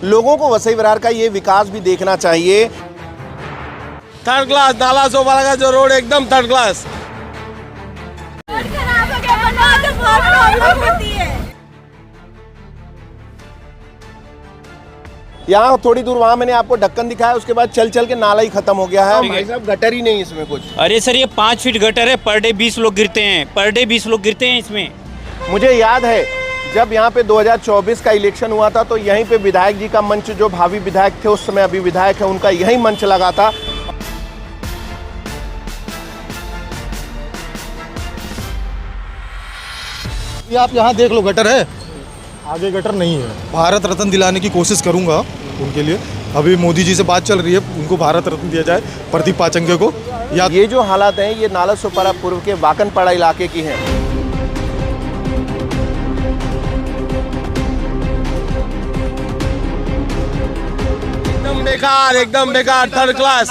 लोगों को वसई विरार का ये विकास भी देखना चाहिए। थर्ड क्लास नाला सोपारा का जो रोड एकदम थर्ड क्लास। यहाँ थोड़ी दूर वहाँ मैंने आपको ढक्कन दिखाया, उसके बाद चल चल के नाला ही खत्म हो गया है। भाई साहब गटर ही नहीं इसमें कुछ। अरे सर ये 5 फीट गटर है, पर डे 20 लोग गिरते हैं, पर डे 20 लोग गिरते हैं इसमें। मुझे याद है जब यहाँ पे 2024 का इलेक्शन हुआ था तो यहीं पे विधायक जी का मंच, जो भावी विधायक थे उस समय अभी विधायक है, उनका यही मंच लगा था। ये आप यहाँ देख लो, गटर है, आगे गटर नहीं है। भारत रत्न दिलाने की कोशिश करूँगा उनके लिए। अभी मोदी जी से बात चल रही है, उनको भारत रत्न दिया जाए, प्रदीप पाचंगे को। या ये जो हालात हैं ये नाला सोपारा पूर्व के वाकनपाड़ा इलाके की हैं। एकदम बेकार थर्ड क्लास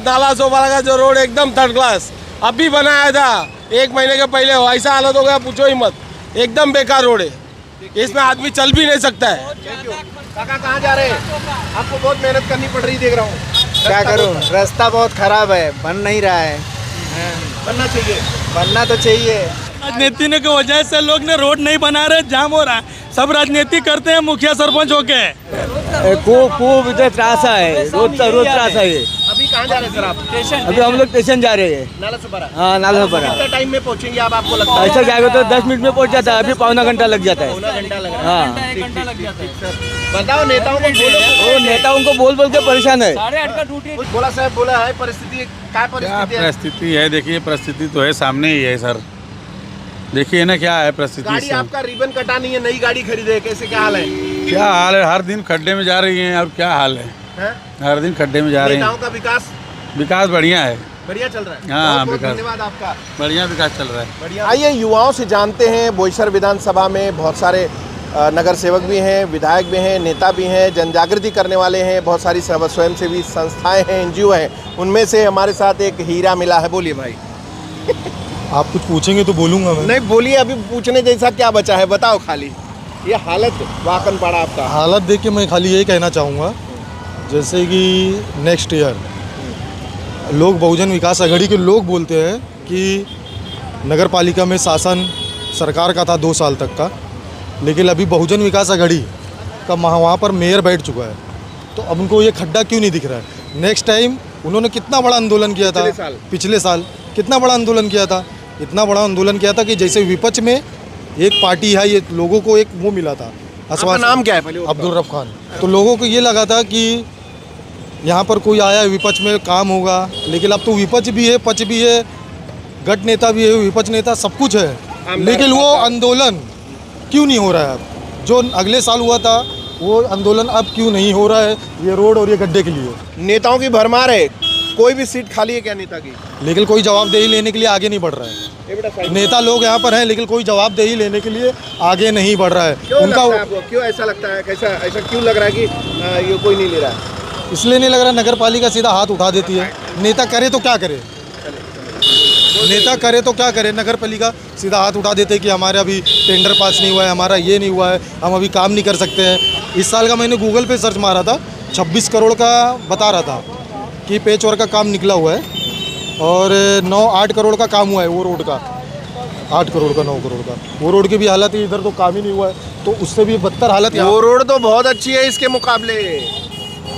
नाला सोपारा का जो रोड एकदम थर्ड क्लास। अभी बनाया था 1 महीने के पहले, ऐसा हालत हो गया पूछो ही मत। एकदम बेकार रोड है, इसमें आदमी चल भी नहीं सकता है। काका कहाँ जा रहे हैं? आपको बहुत मेहनत करनी पड़ रही देख रहा हूँ। क्या करूँ, रास्ता बहुत खराब है, बन नहीं रहा है। बनना चाहिए, बनना तो चाहिए। राजनीति की वजह से लोग ने रोड नहीं बना रहे, जाम हो रहा है। सब राजनीति करते हैं मुखिया सरपंच होके। खूब इधर त्रासा है, रोज त्रासा है। अभी कहाँ जा रहे हैं सर आप? अभी हम लोग स्टेशन जा रहे हैं। नाला सोपारा। हाँ, नाला सोपारा। कितना टाइम में पहुँचेंगे आप, आपको लगता है? ऐसा जाएगा तो 10 मिनट में पहुँच जाता है, अभी पौना घंटा लग जाता है। पौना घंटा लग रहा है। हाँ, बताओ नेताओं को बोलो। वो नेताओं को बोल बोल के परेशान है। बोला साहब, बोला है परिस्थिति क्या परिस्थिति है? परिस्थिति है, देखिए परिस्थिति तो है, सामने ही है सर। देखिए ना क्या है परिस्थिति। गाड़ी आपका रिबन कटा नहीं है, नई गाड़ी खरीदे, कैसे क्या हाल है? क्या हाल है, हर दिन खड्डे में जा रही हैं। और क्या हाल है, हर दिन खड्डे में जा रही हैं। नेताओं का विकास बढ़िया है, बढ़िया चल रहा है। हाँ, बहुत विकास धन्यवाद आपका, बढ़िया विकास चल रहा है। बढ़िया। आइए युवाओं से जानते हैं। बोईसर विधानसभा में बहुत सारे नगर सेवक भी हैं, विधायक भी हैं, नेता भी हैं, जन जागृति करने वाले हैं, बहुत सारी स्वयंसेवी संस्थाएं हैं, NGO हैं। उनमें से हमारे साथ एक हीरा मिला है। बोलिए भाई। आप कुछ पूछेंगे तो बोलूँगा मैं। नहीं बोलिए, अभी पूछने जैसा क्या बचा है बताओ। खाली ये हालत वाकनपाड़ा आपका हालत देख के मैं खाली यही कहना चाहूँगा, जैसे कि नेक्स्ट ईयर लोग बहुजन विकास आघाड़ी के लोग बोलते हैं कि नगर पालिका में शासन सरकार का था 2 साल तक का, लेकिन अभी बहुजन विकास आघाड़ी का वहाँ पर मेयर बैठ चुका है, तो अब उनको ये खड्डा क्यों नहीं दिख रहा है? नेक्स्ट टाइम उन्होंने कितना बड़ा आंदोलन किया था, पिछले साल कितना बड़ा आंदोलन किया था, इतना बड़ा आंदोलन किया था कि जैसे विपक्ष में एक पार्टी है, ये लोगों को एक वो मिला था आश्वासन। नाम क्या है पहले? अब्दुल रफ खान। तो लोगों को ये लगा था कि यहाँ पर कोई आया विपक्ष में काम होगा, लेकिन अब तो विपक्ष भी है, पक्ष भी है, गठ नेता भी है, विपक्ष नेता सब कुछ है, लेकिन वो आंदोलन क्यों नहीं हो रहा है? अब जो अगले साल हुआ था वो आंदोलन अब क्यों नहीं हो रहा है? ये रोड और ये गड्ढे के लिए। नेताओं की भरमार है, कोई भी सीट खाली है क्या नेता की? लेकिन कोई जवाबदेही लेने के लिए आगे नहीं बढ़ रहा है। नेता लोग यहाँ पर हैं, लेकिन कोई जवाबदेही लेने के लिए आगे नहीं बढ़ रहा है। उनका क्यों ऐसा लगता है? कैसा ऐसा क्यों लग रहा है कि ये कोई नहीं ले रहा है? इसलिए नहीं लग रहा, नगर पालिका सीधा हाथ उठा देती है। नेता करे तो क्या करे, नेता करे तो क्या करे? नगर पालिका सीधा हाथ उठा देते कि हमारे अभी टेंडर पास नहीं हुआ है, हमारा ये नहीं हुआ है, हम अभी काम नहीं कर सकते हैं। इस साल का मैंने गूगल पे सर्च मारा था, 26 करोड़ का बता रहा था कि पेच वर्क का काम निकला हुआ है, और 8 करोड़ का काम हुआ है वो रोड का, 8 करोड़ का 9 करोड़ का। वो रोड की भी हालत है, इधर तो काम ही नहीं हुआ है, तो उससे भी बदतर हालत है। वो रोड तो बहुत अच्छी है इसके मुकाबले,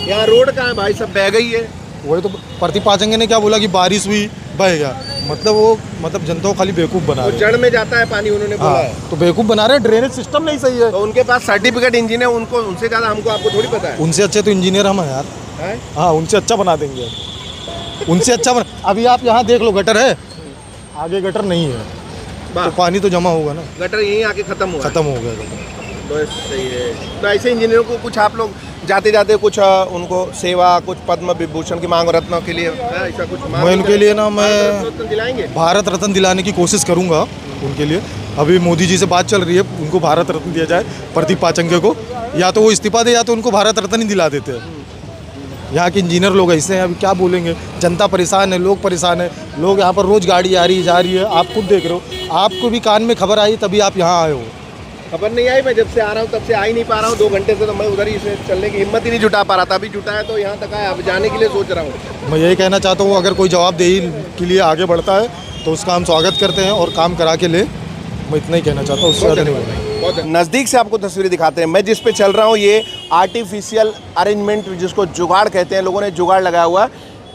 यहाँ रोड कहाँ है भाई, सब बह गई है। वही तो प्रदीप पाचंगे ने क्या बोला कि बारिश हुई बहेगा, मतलब वो जनता को खाली बेवकूफ़ बना रहे हैं। जड़ में जाता है पानी, उन्होंने बोला है। तो बेवकूफ़ बना रहे हैं, ड्रेनेज सिस्टम नहीं सही है। तो उनके पास सर्टिफिकेट इंजीनियर, उनको उनसे ज़्यादा हमको आपको थोड़ी पता है। उनसे अच्छे तो इंजीनियर हम हैं यार। हाँ, उनसे अच्छा बना देंगे, उनसे अच्छा अभी आप यहाँ देख लो, गटर है, आगे गटर नहीं है, तो पानी तो जमा होगा ना। गटर यहीं आके खत्म हो गया तो सही है। तो ऐसे इंजीनियरों को कुछ आप लोग जाते जाते कुछ उनको सेवा, कुछ पद्म विभूषण की मांग, रत्नों के लिए ऐसा कुछ मांग? मैं उनके लिए ना, मैं दिलाएंगे, भारत रत्न दिलाने की कोशिश करूँगा उनके लिए। अभी मोदी जी से बात चल रही है, उनको भारत रत्न दिया जाए, प्रदीप पाचंगे को। या तो वो इस्तीफा दे, या तो उनको भारत रत्न ही दिला देते हैं। यहाँ के इंजीनियर लोग ऐसे हैं, अभी क्या बोलेंगे? जनता परेशान है, लोग परेशान है, लोग यहाँ पर रोज़ गाड़ी आ रही जा रही है, आप खुद देख रहे हो, आपको भी कान में खबर आई तभी आप यहाँ आए हो। खबर नहीं आई, मैं जब से आ रहा हूँ तब से आ ही नहीं पा रहा हूँ, 2 घंटे से तो मैं उधर ही से चलने की हिम्मत ही नहीं जुटा पा रहा था। अभी जुटा है तो यहाँ तक आया, अब जाने के लिए सोच रहा हूँ। मैं यही कहना चाहता हूँ, अगर कोई जवाबदेही के लिए आगे बढ़ता है तो उसका हम स्वागत करते हैं और काम करा के ले। मैं इतना ही कहना चाहता हूँ, उससे ज़्यादा नहीं बोलना। बहुत नज़दीक से आपको तस्वीरें दिखाते हैं। मैं जिस पे चल रहा हूँ ये आर्टिफिशियल अरेंजमेंट, जिसको जुगाड़ कहते हैं, लोगों ने जुगाड़ लगाया हुआ है।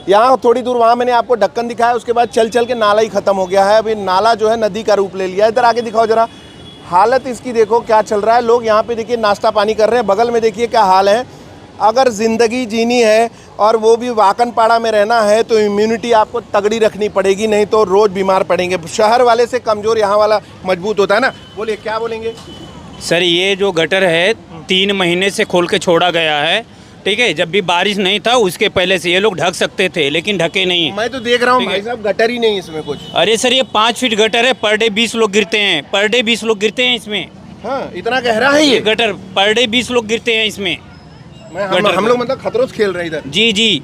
यहाँ थोड़ी दूर वहाँ मैंने आपको ढक्कन दिखाया, उसके बाद चल चल के नाला ही ख़त्म हो गया है। अभी नाला जो है नदी का रूप ले लिया है। इधर आके दिखाओ जरा, हालत इसकी देखो क्या चल रहा है। लोग यहाँ पे देखिए नाश्ता पानी कर रहे हैं, बगल में देखिए क्या हाल है। अगर ज़िंदगी जीनी है और वो भी वाकनपाड़ा में रहना है तो इम्यूनिटी आपको तगड़ी रखनी पड़ेगी, नहीं तो रोज़ बीमार पड़ेंगे। शहर वाले से कमज़ोर यहाँ वाला मजबूत होता है ना। बोलिए क्या बोलेंगे? सर ये जो गटर है 3 महीने से खोल के छोड़ा गया है, ठीक है। जब भी बारिश नहीं था उसके पहले से ये लोग ढक सकते थे, लेकिन ढके नहीं। मैं तो देख रहा हूँ भाई साहब, गटर ही नहीं इसमें कुछ। अरे सर ये 5 फीट गटर है, पर डे 20 लोग गिरते हैं, पर डे 20 लोग गिरते हैं इसमें। हाँ, इतना गहरा है ये गटर, पर डे 20 लोग गिरते हैं इसमें। हम लोग मतलब खतरों से खेल रहे हैं इधर। जी जी,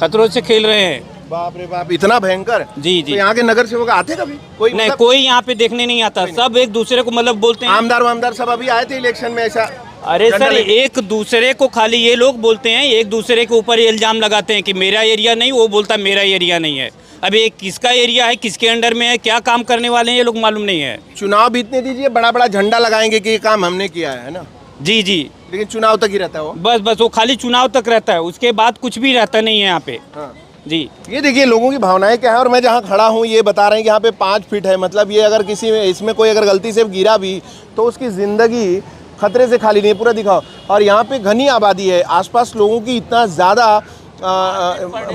खतरों से खेल रहे हैं। बाप रे बाप, इतना भयंकर। जी जी। तो यहाँ के नगर सेवक आते कभी? कोई नहीं, मतलब कोई यहाँ पे देखने नहीं आता, सब एक दूसरे को मतलब बोलते हैं। आमदार सब अभी आए थे इलेक्शन में ऐसा? अरे सर एक दूसरे को खाली ये लोग बोलते हैं, एक दूसरे के ऊपर इल्जाम लगाते हैं कि मेरा एरिया नहीं, वो बोलता मेरा एरिया नहीं है। अब ये किसका एरिया है, किसके अंडर में है, क्या काम करने वाले हैं ये लोग मालूम नहीं है। चुनाव बीतने दीजिए, बड़ा बड़ा झंडा लगाएंगे कि ये काम हमने किया है ना। जी जी, लेकिन चुनाव तक ही रहता है वो। बस वो खाली चुनाव तक रहता है, उसके बाद कुछ भी रहता नहीं है यहाँ पे। हाँ। जी, ये देखिए लोगों की भावनाएं क्या है। और मैं जहाँ खड़ा हूँ ये बता रहे हैं कि यहाँ पे 5 फीट है, मतलब ये अगर किसी में इसमें कोई अगर गलती से गिरा भी तो उसकी ज़िंदगी खतरे से खाली नहीं। पूरा दिखाओ। और यहाँ पे घनी आबादी है, आसपास लोगों की इतना ज़्यादा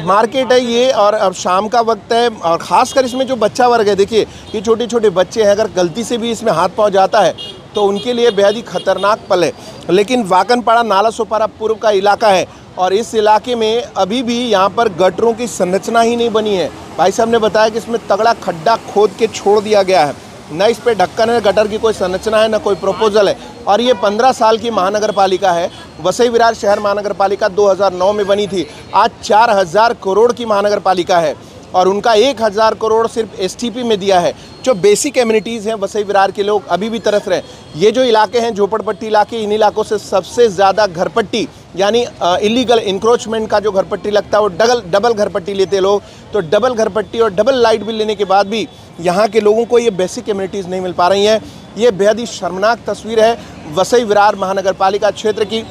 मार्केट है ये। और अब शाम का वक्त है और ख़ासकर इसमें जो बच्चा वर्ग है, देखिए ये छोटे छोटे बच्चे हैं, अगर गलती से भी इसमें हाथ पाँव जाता है तो उनके लिए बेहद ही खतरनाक पल है। लेकिन वाकनपाड़ा नालासोपारा पूर्व का इलाका है और इस इलाके में अभी भी यहाँ पर गटरों की संरचना ही नहीं बनी है। भाई साहब ने बताया कि इसमें तगड़ा खड्डा खोद के छोड़ दिया गया है, न इस पे ढक्कन है, गटर की कोई संरचना है, न कोई प्रपोजल है। और ये 15 साल की महानगर पालिका है। वसई विरार शहर महानगर पालिका 2009 में बनी थी। आज 4000 करोड़ की महानगर पालिका है और उनका 1000 करोड़ सिर्फ एसटीपी में दिया है। जो बेसिक एमिनिटीज़ हैं वसई विरार के लोग अभी भी तरस रहे हैं। ये जो इलाके हैं झोपड़पट्टी इलाके, इन इलाकों से सबसे ज़्यादा घरपट्टी यानी इलीगल इंक्रोचमेंट का जो घरपट्टी लगता है वो डबल घरपट्टी लेते लोग। तो डबल घरपट्टी और डबल लाइट बिल लेने के बाद भी यहाँ के लोगों को ये बेसिक एमिनिटीज़ नहीं मिल पा रही हैं। ये बेहद ही शर्मनाक तस्वीर है वसई विरार महानगर पालिका क्षेत्र की,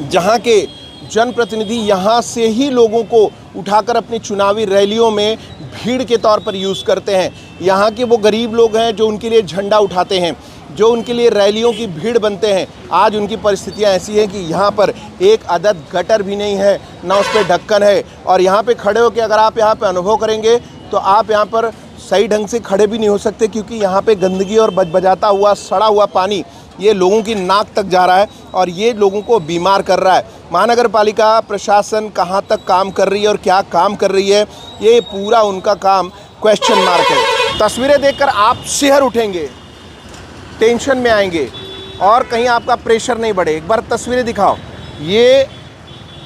जहाँ के जनप्रतिनिधि यहाँ से ही लोगों को उठाकर अपनी चुनावी रैलियों में भीड़ के तौर पर यूज़ करते हैं। यहाँ के वो गरीब लोग हैं जो उनके लिए झंडा उठाते हैं, जो उनके लिए रैलियों की भीड़ बनते हैं। आज उनकी परिस्थितियाँ ऐसी हैं कि यहाँ पर एक अदद गटर भी नहीं है, ना उस पर ढक्कन है। और यहाँ पे खड़े होकर अगर आप यहाँ पे अनुभव करेंगे तो आप यहाँ पर सही ढंग से खड़े भी नहीं हो सकते, क्योंकि यहाँ पे गंदगी और बजबजाता हुआ सड़ा हुआ पानी ये लोगों की नाक तक जा रहा है और ये लोगों को बीमार कर रहा है। महानगर पालिका प्रशासन कहाँ तक काम कर रही है और क्या काम कर रही है, ये पूरा उनका काम क्वेश्चन मार्क है। तस्वीरें देखकर आप शिहर उठेंगे, टेंशन में आएंगे और कहीं आपका प्रेशर नहीं बढ़े। एक बार तस्वीरें दिखाओ। ये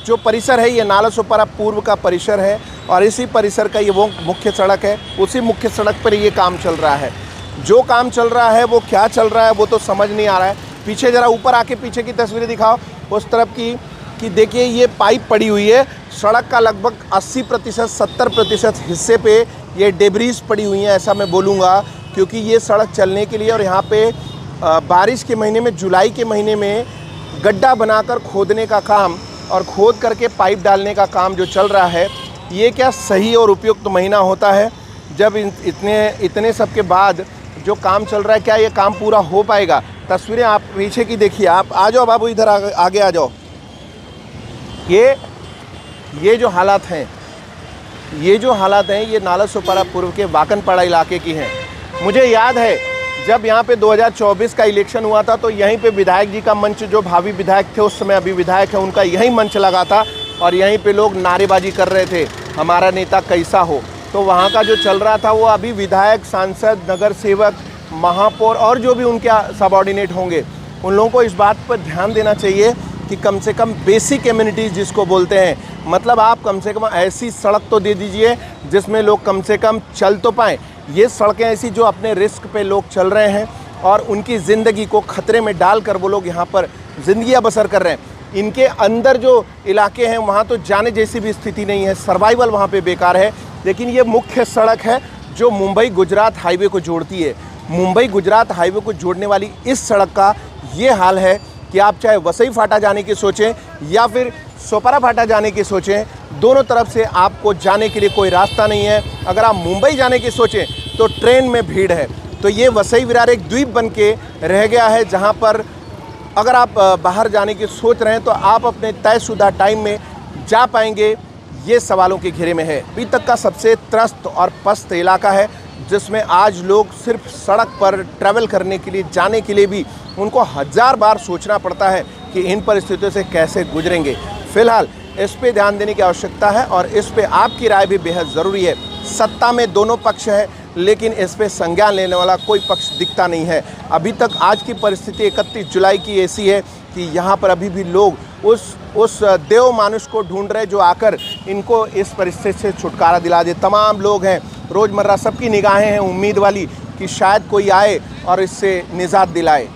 जो परिसर है ये नालासोपारा पूर्व का परिसर है और इसी परिसर का ये वो मुख्य सड़क है। उसी मुख्य सड़क पर ये काम चल रहा है। जो काम चल रहा है वो क्या चल रहा है वो तो समझ नहीं आ रहा है। पीछे ज़रा ऊपर आके पीछे की तस्वीरें दिखाओ उस तरफ की, कि देखिए ये पाइप पड़ी हुई है। सड़क का लगभग 80% 70% हिस्से पे ये डेब्रीज पड़ी हुई हैं, ऐसा मैं बोलूँगा, क्योंकि ये सड़क चलने के लिए और यहाँ पे बारिश के महीने में, जुलाई के महीने में गड्ढा बनाकर खोदने का काम और खोद करके पाइप डालने का काम जो चल रहा है, ये क्या सही और उपयुक्त महीना होता है जब इतने सब के बाद जो काम चल रहा है, क्या ये काम पूरा हो पाएगा? तस्वीरें आप पीछे की देखिए। आप आ जाओ बाबू, इधर आगे आ जाओ। ये जो हालात हैं, ये नालासोपारा पूर्व के वाकनपाड़ा इलाके की हैं। मुझे याद है जब यहाँ पे 2024 का इलेक्शन हुआ था तो यहीं पे विधायक जी का मंच, जो भावी विधायक थे उस समय अभी विधायक है, उनका यही मंच लगा था और यहीं पे लोग नारेबाजी कर रहे थे, हमारा नेता कैसा हो। तो वहाँ का जो चल रहा था वो अभी विधायक, सांसद, नगर सेवक, महापौर और जो भी उनके सबऑर्डिनेट होंगे, उन लोगों को इस बात पर ध्यान देना चाहिए कि कम से कम बेसिक एमिनिटीज़ जिसको बोलते हैं, मतलब आप कम से कम ऐसी सड़क तो दे दीजिए जिसमें लोग कम से कम चल तो पाएँ। ये सड़कें ऐसी जो अपने रिस्क पे लोग चल रहे हैं और उनकी ज़िंदगी को खतरे में डालकर वो लोग यहाँ पर ज़िंदगियाँ बसर कर रहे हैं। इनके अंदर जो इलाके हैं वहाँ तो जाने जैसी भी स्थिति नहीं है, सर्वाइवल वहाँ पे बेकार है। लेकिन ये मुख्य सड़क है जो मुंबई गुजरात हाईवे को जोड़ती है। मुंबई गुजरात हाईवे को जोड़ने वाली इस सड़क का ये हाल है कि आप चाहे वसई फाटा जाने की सोचें या फिर सोपारा फाटा जाने की सोचें, दोनों तरफ से आपको जाने के लिए कोई रास्ता नहीं है। अगर आप मुंबई जाने की सोचें तो ट्रेन में भीड़ है। तो ये वसई विरार एक द्वीप बन के रह गया है जहाँ पर अगर आप बाहर जाने की सोच रहे हैं तो आप अपने तयशुदा टाइम में जा पाएंगे, ये सवालों के घेरे में है। अभी तक का सबसे त्रस्त और पस्त इलाका है जिसमें आज लोग सिर्फ सड़क पर ट्रैवल करने के लिए, जाने के लिए भी उनको 1000 बार सोचना पड़ता है कि इन परिस्थितियों से कैसे गुजरेंगे। फिलहाल इस पे ध्यान देने की आवश्यकता है और इस पे आपकी राय भी बेहद ज़रूरी है। सत्ता में दोनों पक्ष है लेकिन इस पे संज्ञान लेने वाला कोई पक्ष दिखता नहीं है। अभी तक आज की परिस्थिति 31 जुलाई की ऐसी है कि यहाँ पर अभी भी लोग उस देव मानुष को ढूंढ रहे जो आकर इनको इस परिस्थिति से छुटकारा दिला दे। तमाम लोग हैं, रोज़मर्रा सबकी निगाहें हैं उम्मीद वाली कि शायद कोई आए और इससे निजात दिलाए।